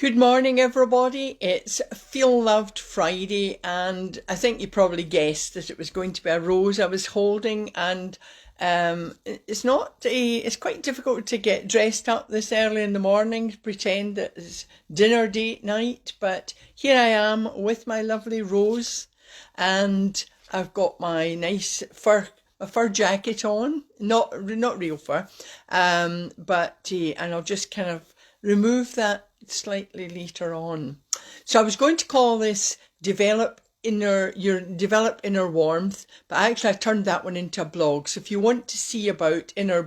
Good morning, everybody. It's Feel Loved Friday, and I think you probably guessed that it was going to be a rose I was holding. And it's quite difficult to get dressed up this early in the morning, pretend that it's dinner date night. But here I am with my lovely rose, and I've got my nice a fur jacket on, not real fur, and I'll just kind of remove that slightly later on. So I was going to call this develop inner warmth, but actually I turned that one into a blog. So if you want to see about inner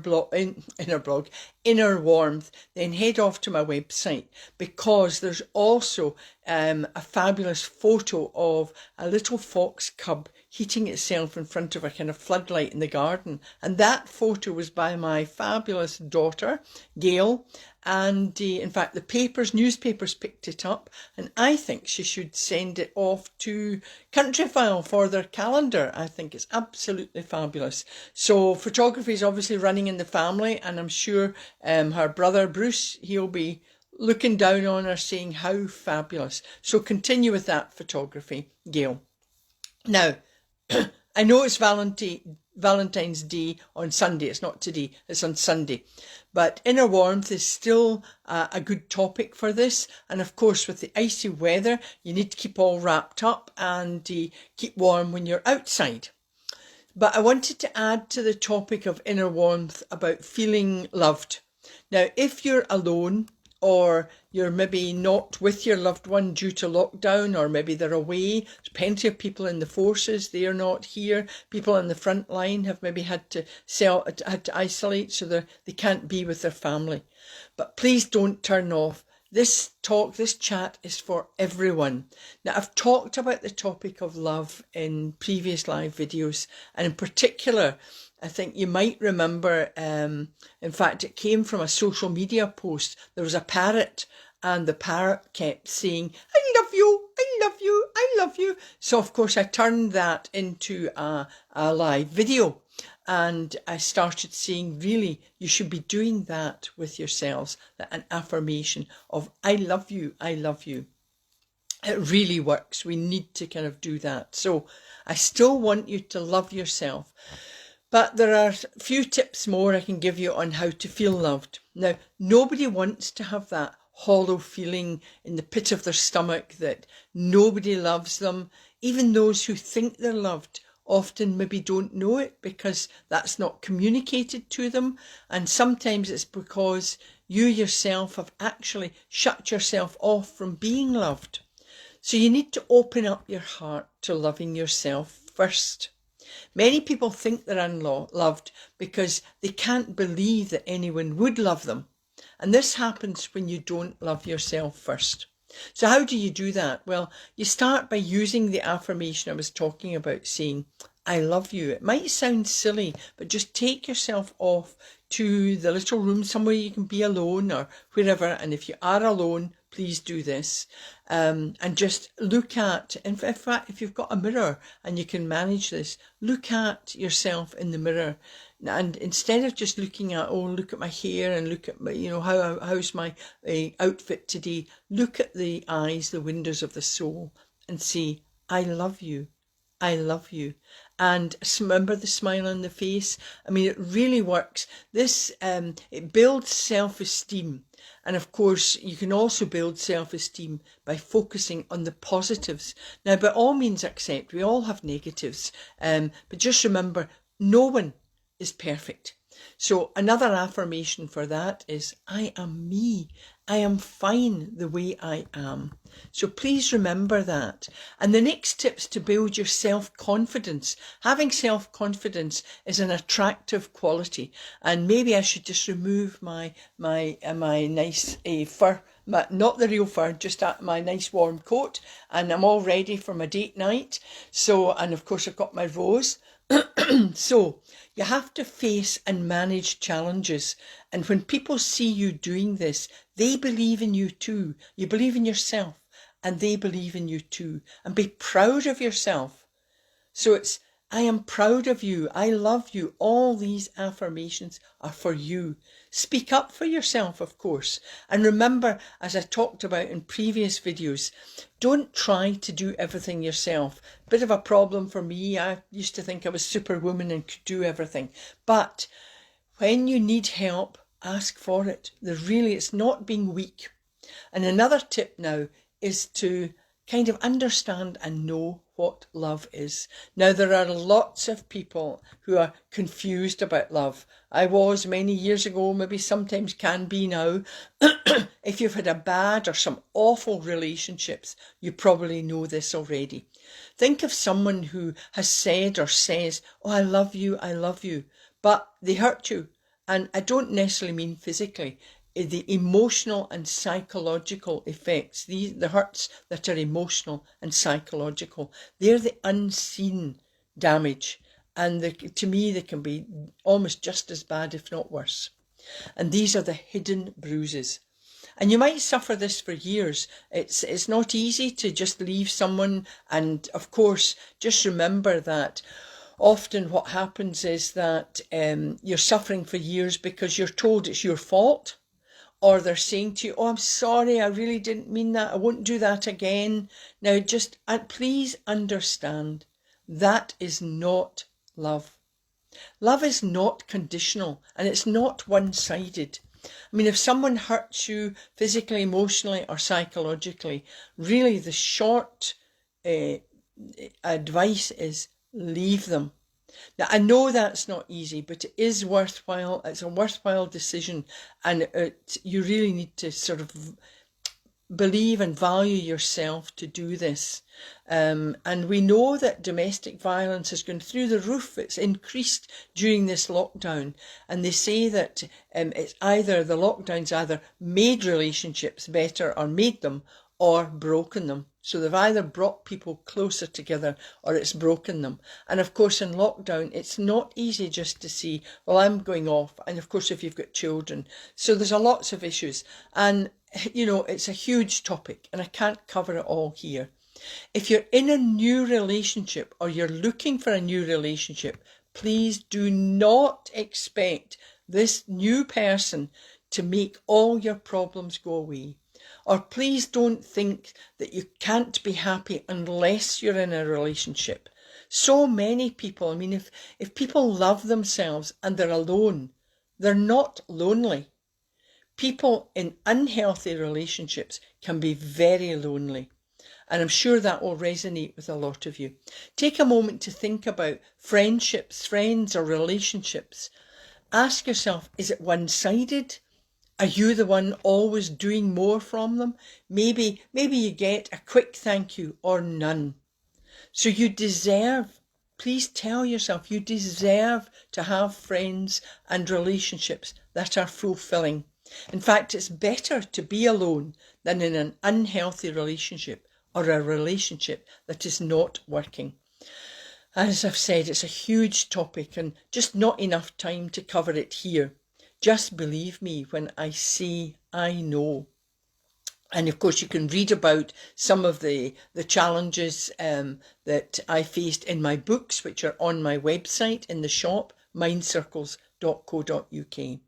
warmth, then head off to my website, because there's also a fabulous photo of a little fox cub heating itself in front of a kind of floodlight in the garden. And that photo was by my fabulous daughter, Gail. And in fact, newspapers picked it up, and I think she should send it off to Countryfile for their calendar. I think it's absolutely fabulous. So photography is obviously running in the family, and I'm sure her brother Bruce, he'll be looking down on her saying how fabulous. So continue with that photography, Gail. Now, I know it's Valentine's Day on Sunday. It's not today, it's on Sunday. But inner warmth is still a good topic for this. And of course, with the icy weather, you need to keep all wrapped up and keep warm when you're outside. But I wanted to add to the topic of inner warmth about feeling loved. Now, if you're alone, or you're maybe not with your loved one due to lockdown, or maybe they're away. There's plenty of people in the forces, they are not here. People on the front line have maybe had to isolate, so they can't be with their family. But please don't turn off. This chat is for everyone. Now, I've talked about the topic of love in previous live videos, and in particular, I think you might remember, in fact, it came from a social media post. There was a parrot, and the parrot kept saying, "I love you, I love you, I love you." So, of course, I turned that into a live video, and I started saying, really, you should be doing that with yourselves, an affirmation of, "I love you, I love you." It really works. We need to kind of do that. So I still want you to love yourself. But there are a few tips more I can give you on how to feel loved. Now, nobody wants to have that hollow feeling in the pit of their stomach that nobody loves them. Even those who think they're loved often maybe don't know it, because that's not communicated to them. And sometimes it's because you yourself have actually shut yourself off from being loved. So you need to open up your heart to loving yourself first. Many people think they're unloved because they can't believe that anyone would love them. And this happens when you don't love yourself first. So how do you do that? Well, you start by using the affirmation I was talking about, saying, "I love you." It might sound silly, but just take yourself off to the little room somewhere you can be alone, or wherever. And if you are alone, please do this. And just look at, in fact, if you've got a mirror and you can manage this, look at yourself in the mirror. And instead of just looking at, oh, look at my hair and look at my, how's my outfit today, look at the eyes, the windows of the soul, and say, "I love you. I love you." And remember the smile on the face. I mean, it really works. This, it builds self-esteem. And of course, you can also build self-esteem by focusing on the positives. Now, by all means, accept, we all have negatives. But just remember, no one is perfect. So another affirmation for that is, "I am me. I am fine the way I am." So please remember that. And the next tips to build your self-confidence. Having self-confidence is an attractive quality. And maybe I should just remove my nice fur, not the real fur, just my nice warm coat. And I'm all ready for my date night. So, and of course I've got my rose. So you have to face and manage challenges. And when people see you doing this, they believe in you too. You believe in yourself, and they believe in you too. And be proud of yourself. So it's, "I am proud of you. I love you." All these affirmations are for you. Speak up for yourself, of course. And remember, as I talked about in previous videos, don't try to do everything yourself. Bit of a problem for me. I used to think I was superwoman and could do everything. But when you need help, ask for it. It's not being weak. And another tip now is to kind of understand and know what love is. Now, there are lots of people who are confused about love. I was many years ago, maybe sometimes can be now. If you've had a bad or some awful relationships, you probably know this already. Think of someone who has said or says, "Oh, I love you," but they hurt you. And I don't necessarily mean physically. The emotional and psychological effects, the hurts that are emotional and psychological, they're the unseen damage. And to me, they can be almost just as bad, if not worse. And these are the hidden bruises. And you might suffer this for years. It's not easy to just leave someone. And of course, just remember that often what happens is that you're suffering for years because you're told it's your fault. Or they're saying to you, "Oh, I'm sorry, I really didn't mean that. I won't do that again." Now, just please understand, that is not love. Love is not conditional and it's not one-sided. I mean, if someone hurts you physically, emotionally or psychologically, really the short advice is leave them. Now, I know that's not easy, but it is worthwhile. It's a worthwhile decision, and you really need to sort of believe and value yourself to do this. And we know that domestic violence has gone through the roof. It's increased during this lockdown. And they say that it's either the lockdown's either made relationships better or made them or broken them. So they've either brought people closer together or it's broken them. And of course, in lockdown, it's not easy just to see, well, I'm going off. And of course, if you've got children. So there's lots of issues. And, you know, it's a huge topic and I can't cover it all here. If you're in a new relationship or you're looking for a new relationship, please do not expect this new person to make all your problems go away. Or please don't think that you can't be happy unless you're in a relationship. So many people, I mean, if people love themselves and they're alone, they're not lonely. People in unhealthy relationships can be very lonely. And I'm sure that will resonate with a lot of you. Take a moment to think about friendships, friends or relationships. Ask yourself, is it one-sided? Are you the one always doing more from them? Maybe you get a quick thank you or none. So you deserve, please tell yourself, you deserve to have friends and relationships that are fulfilling. In fact, it's better to be alone than in an unhealthy relationship or a relationship that is not working. As I've said, it's a huge topic and just not enough time to cover it here. Just believe me when I say I know. And of course, you can read about some of the challenges that I faced in my books, which are on my website in the shop, mindcircles.co.uk.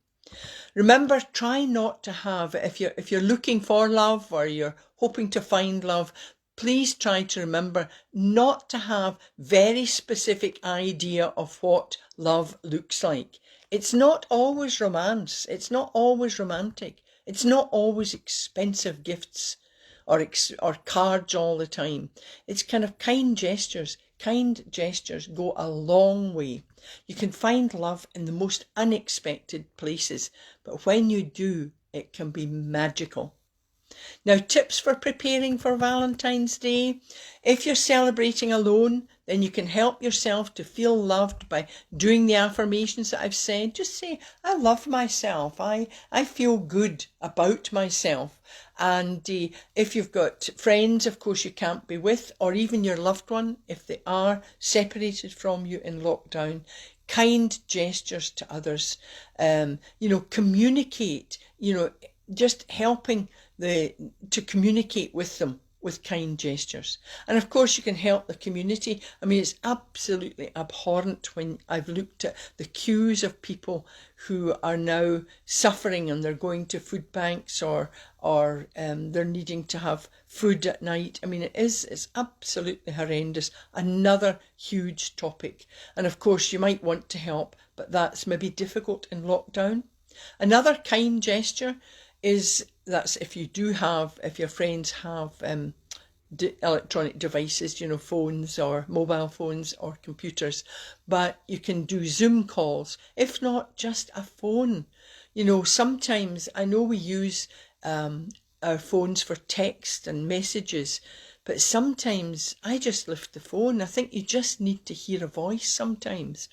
Remember, try not to have, if you're looking for love or you're hoping to find love, please try to remember not to have very specific idea of what love looks like. It's not always romance. It's not always romantic. It's not always expensive gifts or cards all the time. It's kind of kind gestures. Kind gestures go a long way. You can find love in the most unexpected places, but when you do, it can be magical. Now, tips for preparing for Valentine's Day. If you're celebrating alone, then you can help yourself to feel loved by doing the affirmations that I've said. Just say, I love myself. I feel good about myself. And if you've got friends, of course, you can't be with, or even your loved one, if they are separated from you in lockdown, kind gestures to others, communicate, just helping to communicate with them with kind gestures. And of course you can help the community. I mean, it's absolutely abhorrent when I've looked at the queues of people who are now suffering and they're going to food banks or they're needing to have food at night. I mean, it's absolutely horrendous. Another huge topic. And of course you might want to help, but that's maybe difficult in lockdown. Another kind gesture is that's if your friends have electronic devices, phones or mobile phones or computers, but you can do Zoom calls, if not just a phone. Sometimes I know we use our phones for text and messages, but sometimes I just lift the phone. I think you just need to hear a voice sometimes.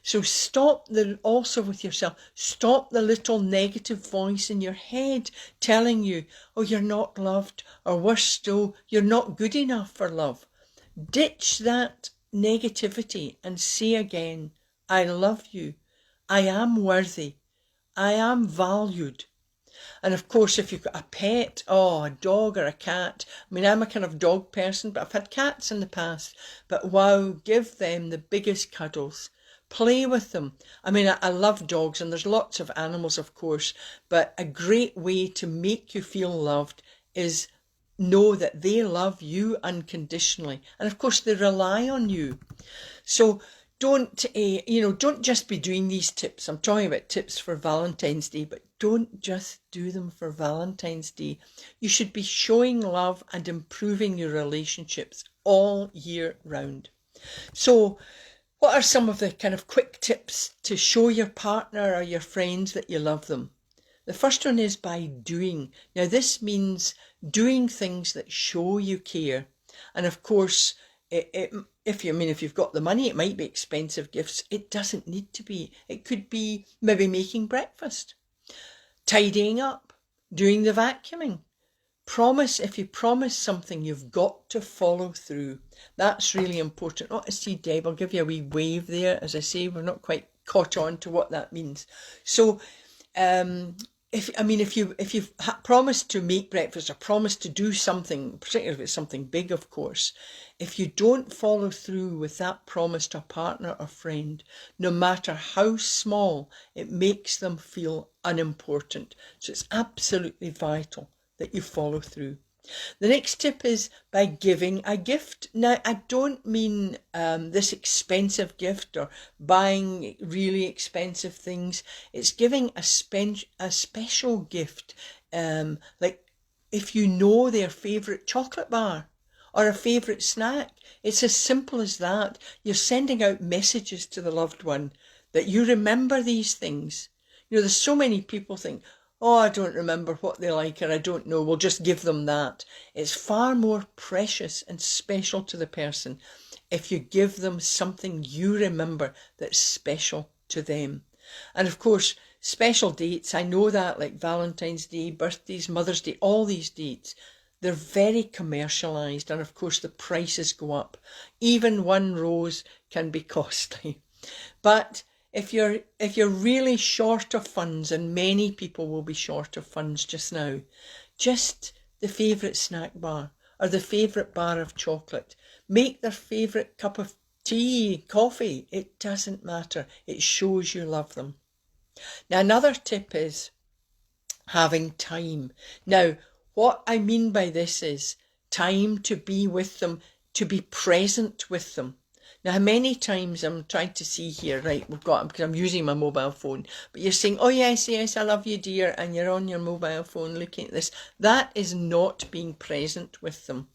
So stop with yourself, stop the little negative voice in your head telling you, oh, you're not loved, or worse still, you're not good enough for love. Ditch that negativity and say again, I love you, I am worthy, I am valued. And of course, if you've got a pet, a dog or a cat, I mean, I'm a kind of dog person, but I've had cats in the past, but wow, give them the biggest cuddles. Play with them. I mean, I love dogs and there's lots of animals, of course, but a great way to make you feel loved is know that they love you unconditionally. And of course, they rely on you. So don't just be doing these tips. I'm talking about tips for Valentine's Day, but don't just do them for Valentine's Day. You should be showing love and improving your relationships all year round. So what are some of the kind of quick tips to show your partner or your friends that you love them? The first one is by doing. Now this means doing things that show you care. And of course, if you've got the money, it might be expensive gifts. It doesn't need to be. It could be maybe making breakfast, tidying up, doing the vacuuming. If you promise something, you've got to follow through. That's really important. Oh, I see Deb, I'll give you a wee wave there. As I say, we're not quite caught on to what that means. So, if you've promised to make breakfast or promised to do something, particularly if it's something big, of course, if you don't follow through with that promise to a partner or friend, no matter how small, it makes them feel unimportant. So it's absolutely vital that you follow through. The next tip is by giving a gift. Now, I don't mean this expensive gift or buying really expensive things. It's giving a special gift, like if you know their favourite chocolate bar or a favourite snack. It's as simple as that. You're sending out messages to the loved one that you remember these things. There's so many people think, oh, I don't remember what they like, or I don't know, we'll just give them that. It's far more precious and special to the person if you give them something you remember that's special to them. And of course, special dates, I know that, like Valentine's Day, birthdays, Mother's Day, all these dates, they're very commercialised, and of course the prices go up. Even one rose can be costly. But if you're really short of funds, and many people will be short of funds just now, just the favourite snack bar or the favourite bar of chocolate, make their favourite cup of tea, coffee, it doesn't matter. It shows you love them. Now, another tip is having time. Now, what I mean by this is time to be with them, to be present with them. Now, many times I'm trying to see here, right, because I'm using my mobile phone, but you're saying, oh yes, I love you, dear, and you're on your mobile phone looking at this. That is not being present with them.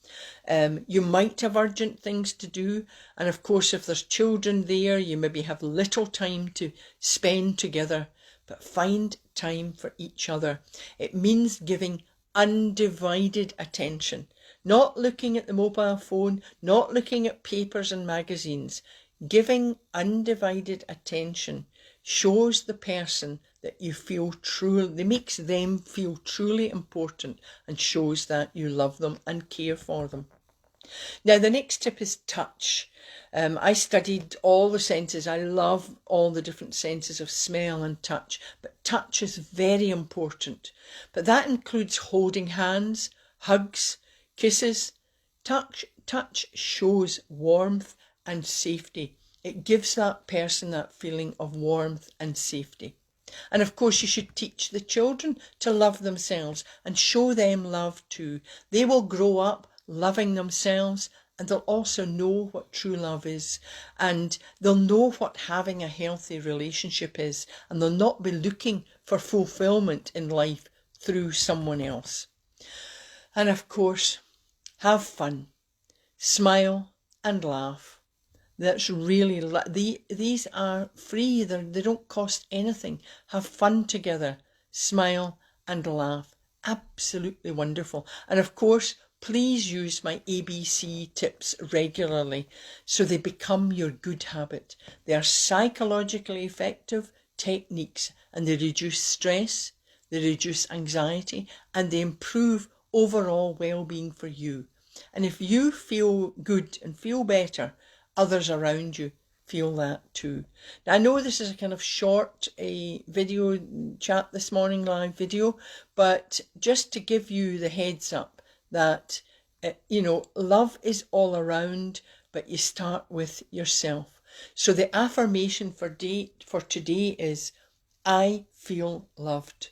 You might have urgent things to do, and of course, if there's children there, you maybe have little time to spend together, but find time for each other. It means giving undivided attention. Not looking at the mobile phone, not looking at papers and magazines. Giving undivided attention shows the person that you feel truly, it makes them feel truly important and shows that you love them and care for them. Now, the next tip is touch. I studied all the senses. I love all the different senses of smell and touch, but touch is very important. But that includes holding hands, hugs, kisses, Touch shows warmth and safety. It gives that person that feeling of warmth and safety. And of course, you should teach the children to love themselves and show them love too. They will grow up loving themselves, and they'll also know what true love is, and they'll know what having a healthy relationship is, and they'll not be looking for fulfillment in life through someone else. And of course, have fun, smile and laugh. That's really, these are free, they don't cost anything. Have fun together, smile and laugh. Absolutely wonderful. And of course, please use my ABC tips regularly so they become your good habit. They are psychologically effective techniques, and they reduce stress, they reduce anxiety, and they improve overall well-being for you. And if you feel good and feel better, others around you feel that too. Now, I know this is a kind of short video chat this morning, live video, but just to give you the heads up that, love is all around, but you start with yourself. So the affirmation for today is, I feel loved.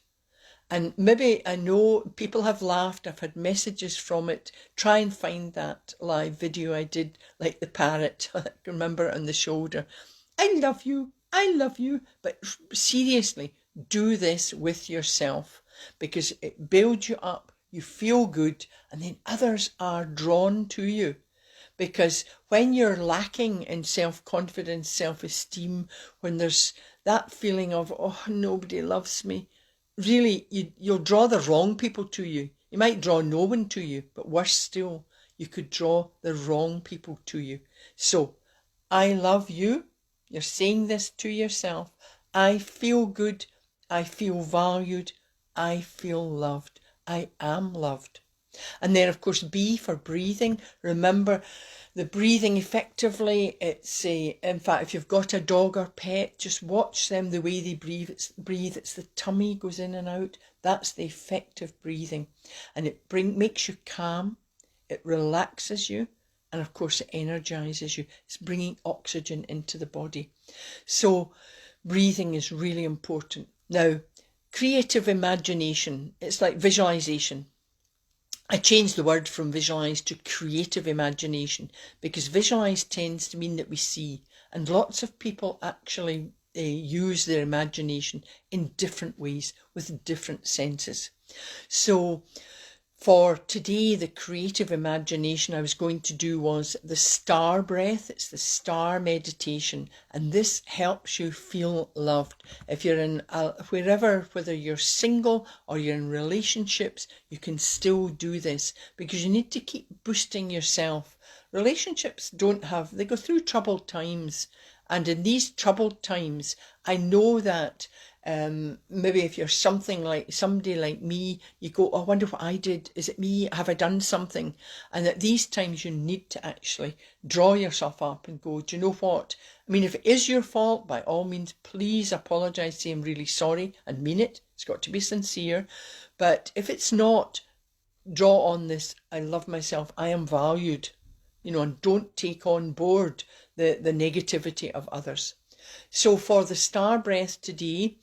And maybe, I know people have laughed, I've had messages from it. Try and find that live video I did, like the parrot, I can remember, on the shoulder. I love you, but seriously, do this with yourself, because it builds you up, you feel good, and then others are drawn to you. Because when you're lacking in self-confidence, self-esteem, when there's that feeling of, oh, nobody loves me, really, you'll draw the wrong people to you. You might draw no one to you, but worse still, you could draw the wrong people to you. So, I love you. You're saying this to yourself. I feel good. I feel valued. I feel loved. I am loved. And then, of course, B for breathing. Remember, the breathing effectively, in fact, if you've got a dog or pet, just watch them, the way they breathe. It's the tummy goes in and out. That's the effective breathing. And it makes you calm. It relaxes you. And of course, it energizes you. It's bringing oxygen into the body. So breathing is really important. Now, creative imagination. It's like visualization. I changed the word from visualise to creative imagination, because visualise tends to mean that we see, and lots of people actually use their imagination in different ways with different senses. So for today, the creative imagination I was going to do was the star breath. It's the star meditation, and this helps you feel loved. If you're in whether you're single or you're in relationships, you can still do this, because you need to keep boosting yourself. Relationships they go through troubled times, and in these troubled times, I know that maybe if you're somebody like me, you go, oh, I wonder what I did. Is it me? Have I done something? And at these times, you need to actually draw yourself up and go, do you know what? I mean, if it is your fault, by all means, please apologise, say I'm really sorry and mean it. It's got to be sincere. But if it's not, draw on this, I love myself, I am valued, and don't take on board the negativity of others. So for the star breath today,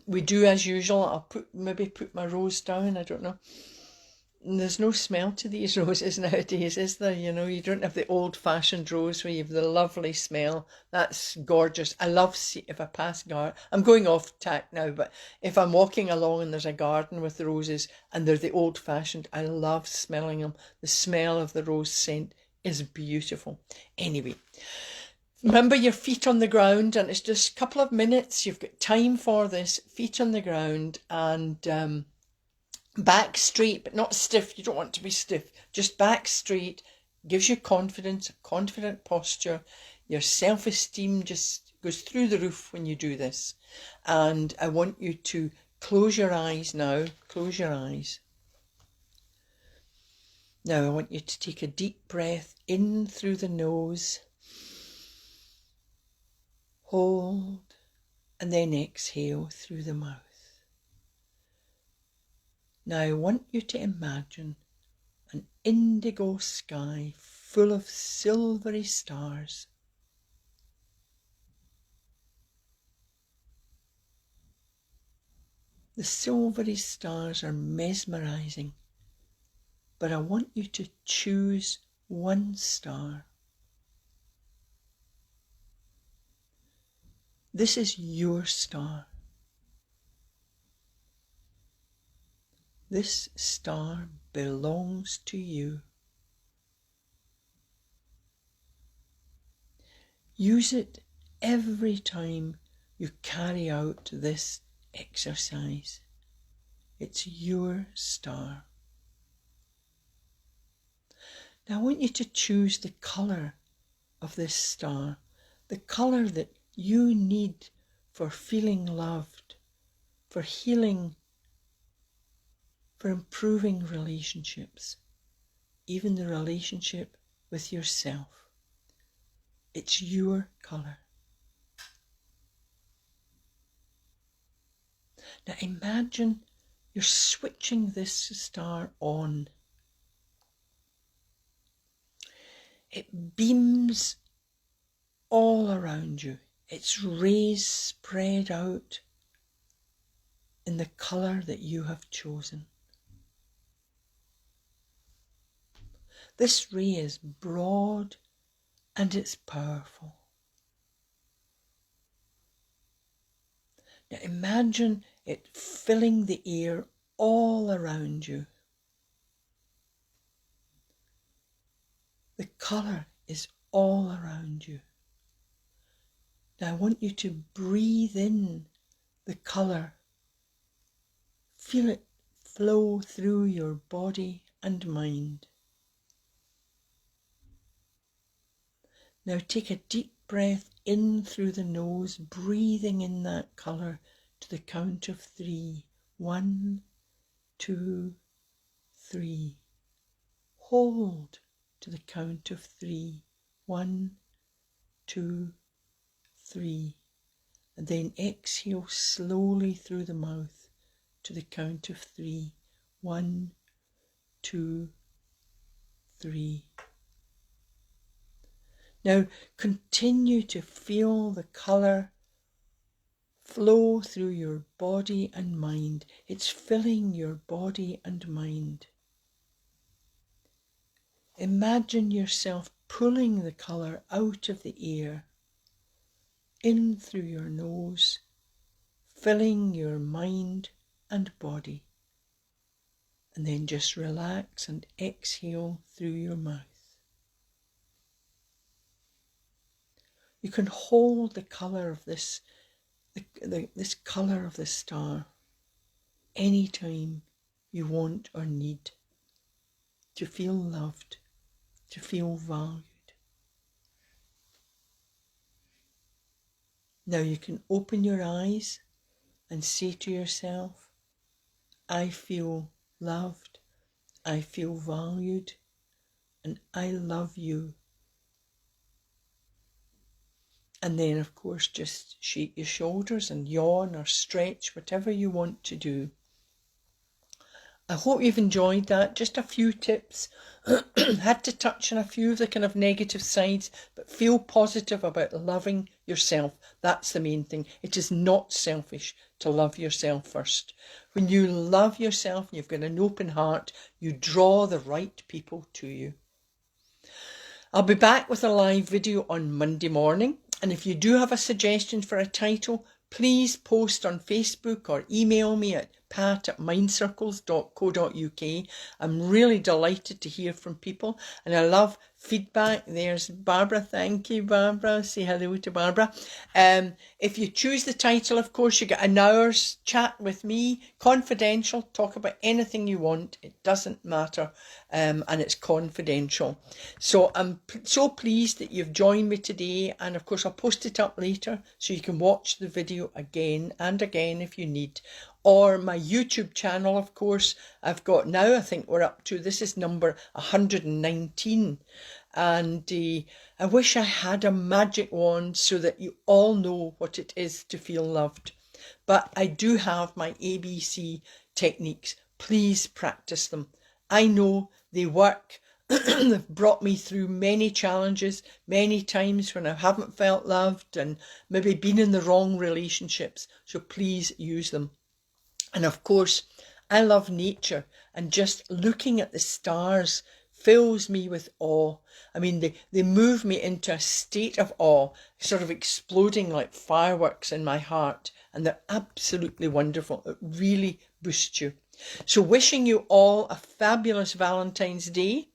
we do as usual. I'll maybe put my rose down. I don't know. There's no smell to these roses nowadays, is there? You don't have the old-fashioned rose where you have the lovely smell. That's gorgeous. I love if I pass garden. I'm going off tack now, but if I'm walking along and there's a garden with roses and they're the old-fashioned, I love smelling them. The smell of the rose scent is beautiful. Anyway. Remember your feet on the ground, and it's just a couple of minutes. You've got time for this. Feet on the ground and back straight, but not stiff. You don't want to be stiff. Just back straight. Gives you confidence, a confident posture. Your self-esteem just goes through the roof when you do this. And I want you to close your eyes now. Close your eyes. Now I want you to take a deep breath in through the nose. Hold, and then exhale through the mouth. Now I want you to imagine an indigo sky full of silvery stars. The silvery stars are mesmerizing, but I want you to choose one star. This is your star. This star belongs to you. Use it every time you carry out this exercise. It's your star. Now I want you to choose the colour of this star, the colour that you need for feeling loved, for healing, for improving relationships, even the relationship with yourself. It's your colour. Now imagine you're switching this star on. It beams all around you. Its rays spread out in the colour that you have chosen. This ray is broad and it's powerful. Now imagine it filling the air all around you. The colour is all around you. Now I want you to breathe in the colour. Feel it flow through your body and mind. Now take a deep breath in through the nose, breathing in that colour to the count of 3. 1, 2, 3. Hold to the count of 3. 1, 2, 3. And then exhale slowly through the mouth to the count of 3. 1, 2, 3. Now continue to feel the colour flow through your body and mind. It's filling your body and mind. Imagine yourself pulling the colour out of the air, in through your nose, filling your mind and body. And then just relax and exhale through your mouth. You can hold the colour of this colour of the star anytime you want or need to feel loved, to feel valued. Now you can open your eyes and say to yourself, I feel loved, I feel valued, and I love you. And then, of course, just shake your shoulders and yawn or stretch, whatever you want to do. I hope you've enjoyed that. Just a few tips. Had to touch on a few of the kind of negative sides, but feel positive about loving yourself. That's the main thing. It is not selfish to love yourself first. When you love yourself and you've got an open heart, you draw the right people to you. I'll be back with a live video on Monday morning. And if you do have a suggestion for a title, please post on Facebook or email me at pat@mindcircles.co.uk. I'm really delighted to hear from people and I love feedback. There's Barbara. Thank you, Barbara. Say hello to Barbara. If you choose the title, of course, you get an hour's chat with me, confidential, talk about anything you want. It doesn't matter. And it's confidential. So I'm so pleased that you've joined me today. And of course, I'll post it up later so you can watch the video again and again if you need. Or my YouTube channel, of course, I've got now, I think we're up to, this is number 119. And I wish I had a magic wand so that you all know what it is to feel loved. But I do have my ABC techniques. Please practice them. I know They work. They've brought me through many challenges, many times when I haven't felt loved and maybe been in the wrong relationships. So please use them. And of course, I love nature, and just looking at the stars fills me with awe. I mean, they move me into a state of awe, sort of exploding like fireworks in my heart. And they're absolutely wonderful. It really boosts you. So wishing you all a fabulous Valentine's Day,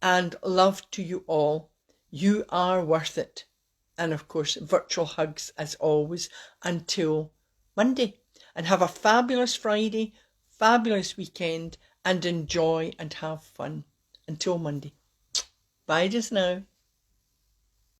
and love to you all. You are worth it. And of course, virtual hugs as always until Monday. And have a fabulous Friday, fabulous weekend, and enjoy and have fun. Until Monday. Bye just now.